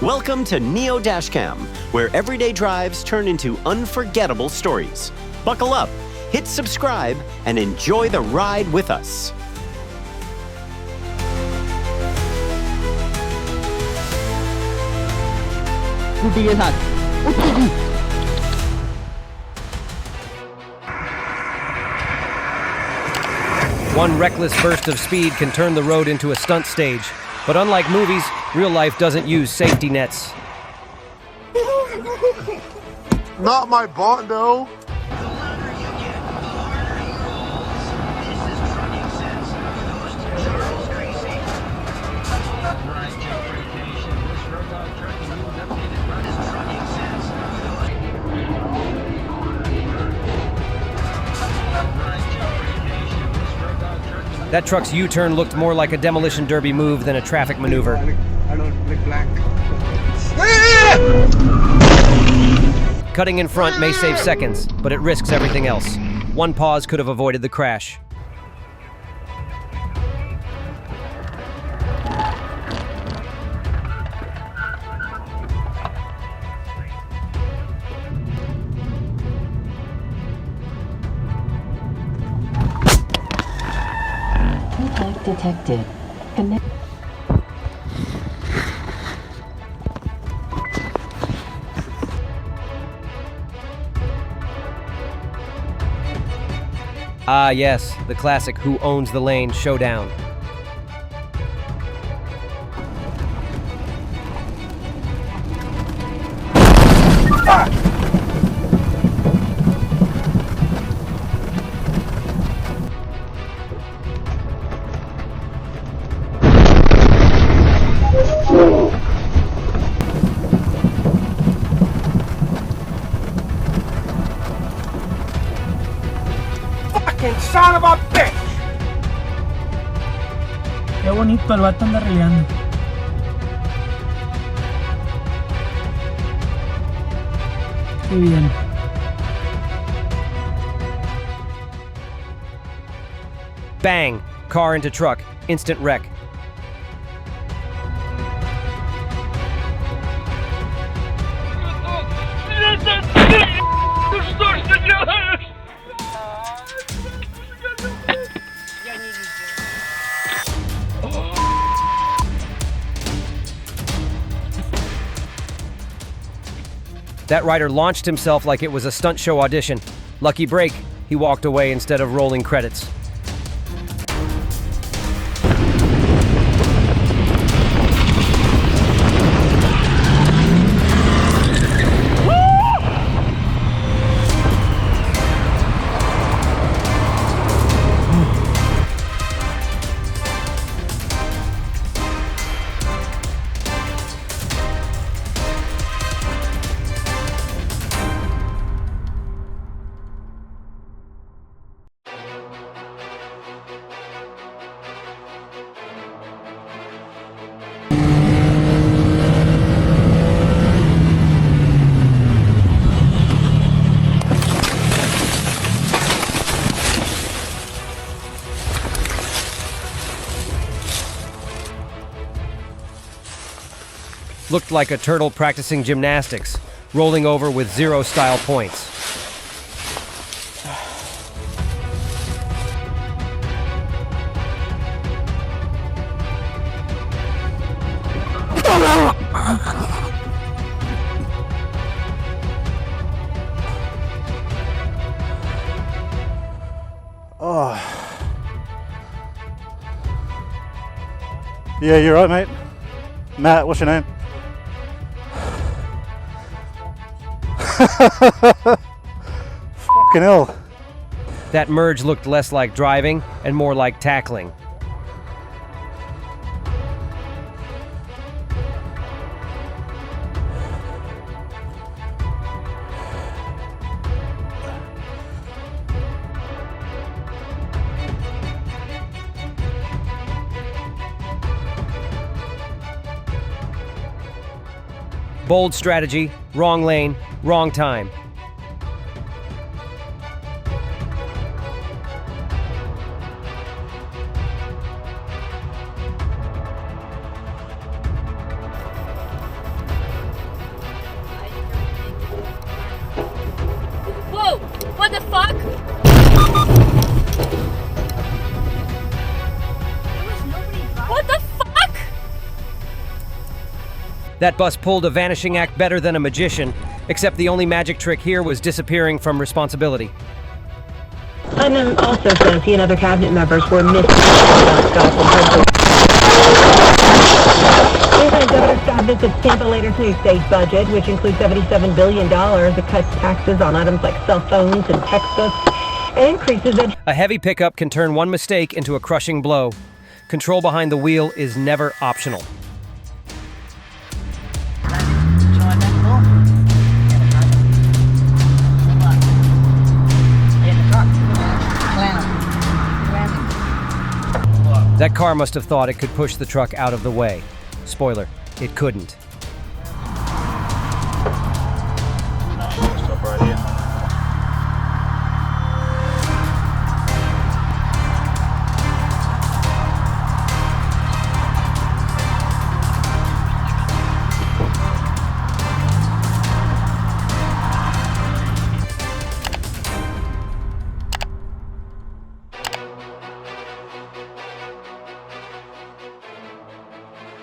Welcome to NEO DASHCAM, where everyday drives turn into unforgettable stories. Buckle up, hit subscribe, and enjoy the ride with us. One reckless burst of speed can turn the road into a stunt stage. But unlike movies, real life doesn't use safety nets. Not my Bondo. That truck's U-turn looked more like a demolition derby move than a traffic maneuver. I don't look black. Cutting in front may save seconds, but it risks everything else. One pause could have avoided the crash. Detected. Connect. Ah, yes, the classic Who Owns the Lane showdown. Son of a bitch! Qué bonito, el vato anda riendo. Qué bien. Bang! Car into truck. Instant wreck. That rider launched himself like it was a stunt show audition. Lucky break, he walked away instead of rolling credits. Looked like a turtle practicing gymnastics, rolling over with 0 style points. Oh. Yeah, you're right, mate. Matt, what's your name? Fucking hell. That merge looked less like driving and more like tackling. Bold strategy, wrong lane, wrong time. That bus pulled a vanishing act better than a magician, except the only magic trick here was disappearing from responsibility. And then also says he and other cabinet members were missing. Governor Scott visits Tampa later to state budget, which includes $77 billion. It cuts taxes on items like cell phones and textbooks, and increases it. A heavy pickup can turn one mistake into a crushing blow. Control behind the wheel is never optional. That car must have thought it could push the truck out of the way. Spoiler, it couldn't. Stop right here.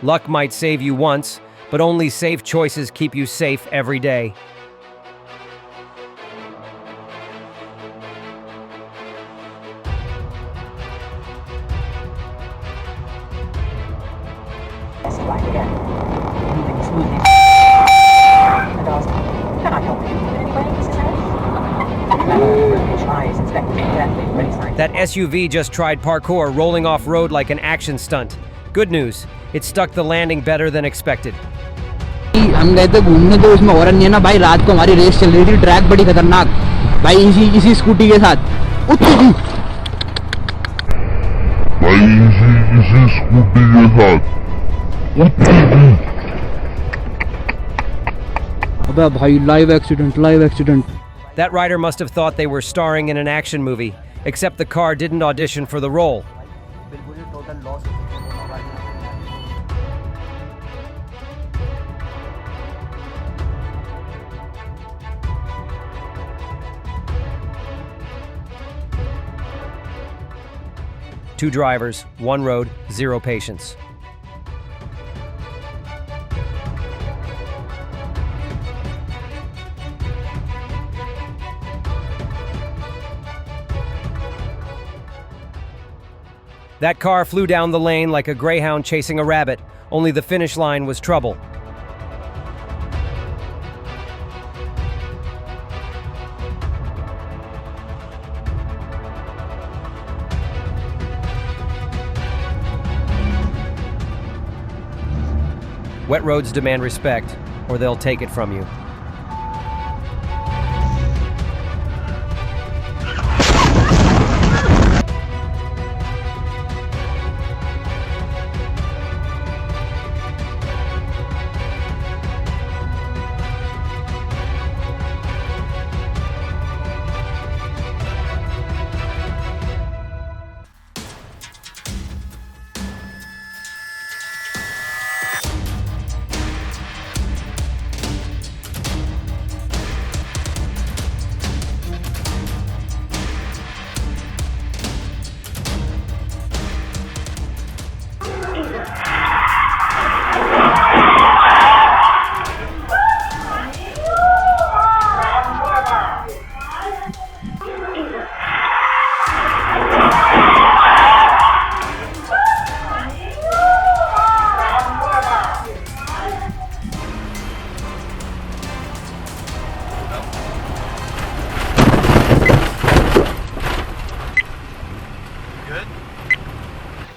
Luck might save you once, but only safe choices keep you safe every day. That SUV just tried parkour, rolling off-road like an action stunt. Good news, it stuck the landing better than expected. हम गए थे घूमने तो उसमें horn नहीं है ना भाई। रात को हमारी रेस चल रही थी, ट्रैक बड़ी खतरनाक भाई, इसी स्कूटी के साथ भाई, इसी स्कूटी के साथ अबे भाई, live accident. That rider must have thought they were starring in an action movie, except the car didn't audition for the role. Two drivers, one road, zero patience. That car flew down the lane like a greyhound chasing a rabbit, only the finish line was trouble. Wet roads demand respect, or they'll take it from you.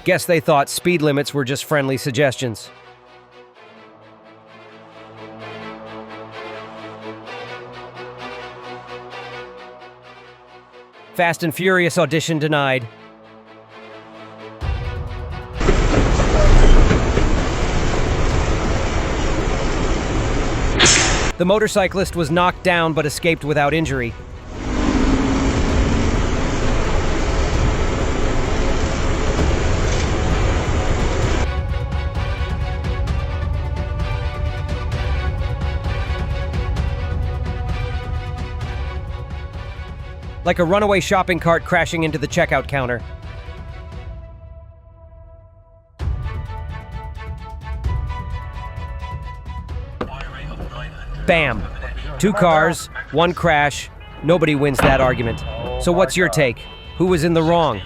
Guess they thought speed limits were just friendly suggestions. Fast and Furious audition denied. The motorcyclist was knocked down but escaped without injury. Like a runaway shopping cart crashing into the checkout counter. Bam! 2 cars, 1 crash. Nobody wins that argument. So what's your take? Who was in the wrong?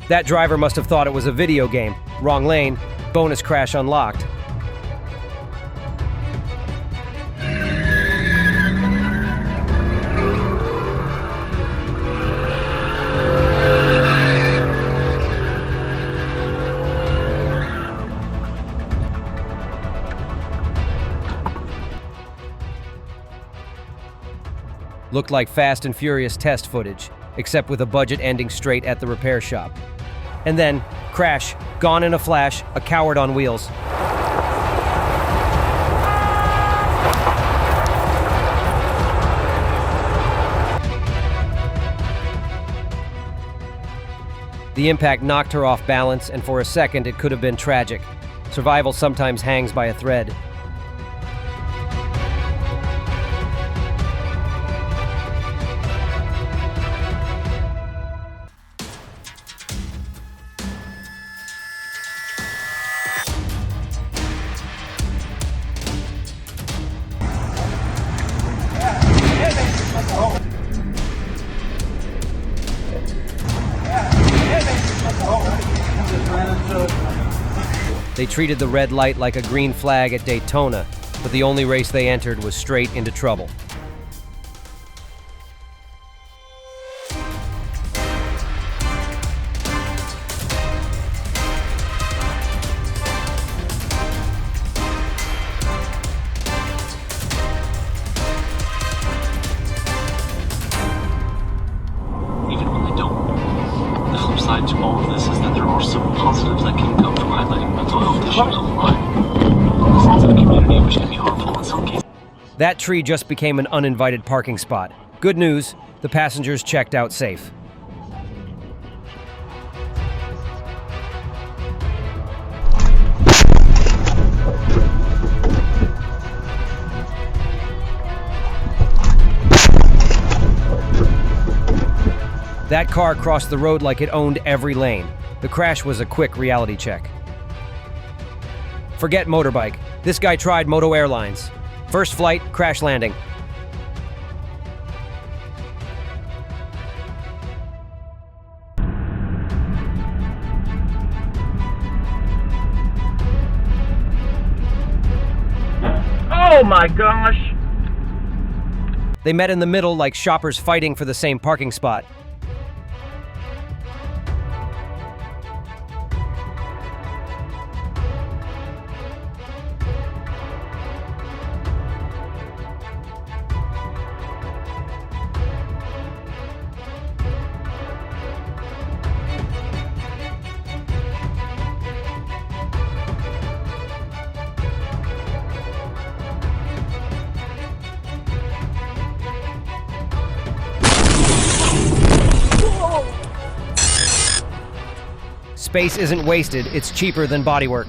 That driver must have thought it was a video game. Wrong lane, bonus crash unlocked. Looked like Fast and Furious test footage, except with a budget ending straight at the repair shop. And then, crash, gone in a flash, a coward on wheels. The impact knocked her off balance, and for a second it could have been tragic. Survival sometimes hangs by a thread. They treated the red light like a green flag at Daytona, but the only race they entered was straight into trouble. Even when they don't. The flip side to all of this is that there are some positives that can come from highlighting mental health issues online. The sense of community, which can be harmful in some cases. That tree just became an uninvited parking spot. Good news, the passengers checked out safe. That car crossed the road like it owned every lane. The crash was a quick reality check. Forget motorbike. This guy tried Moto Airlines. First flight, crash landing. Oh my gosh! They met in the middle like shoppers fighting for the same parking spot. Space isn't wasted, it's cheaper than bodywork.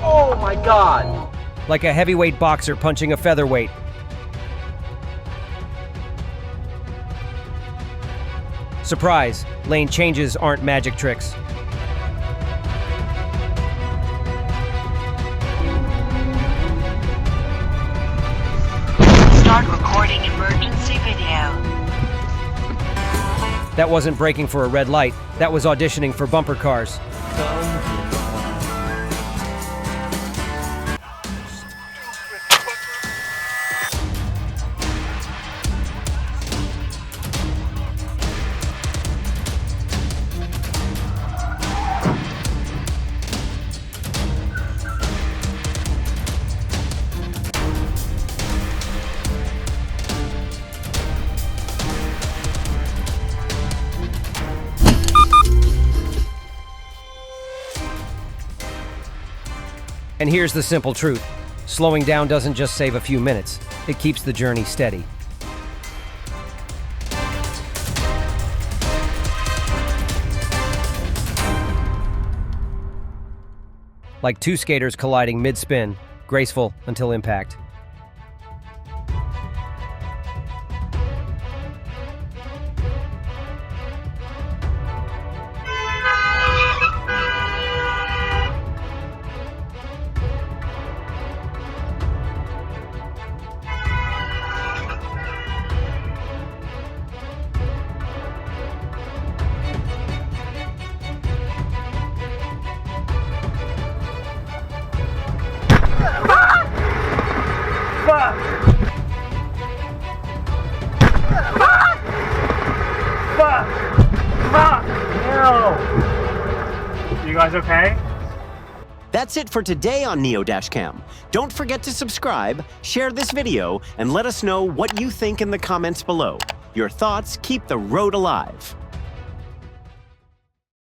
Oh my god! Like a heavyweight boxer punching a featherweight. Surprise, lane changes aren't magic tricks. Start recording emergency video. That wasn't braking for a red light, that was auditioning for bumper cars. And here's the simple truth. Slowing down doesn't just save a few minutes. It keeps the journey steady. Like two skaters colliding mid-spin, graceful until impact. You guys okay? That's it for today on Neo Dashcam. Don't forget to subscribe, share this video, and let us know what you think in the comments below. Your thoughts keep the road alive.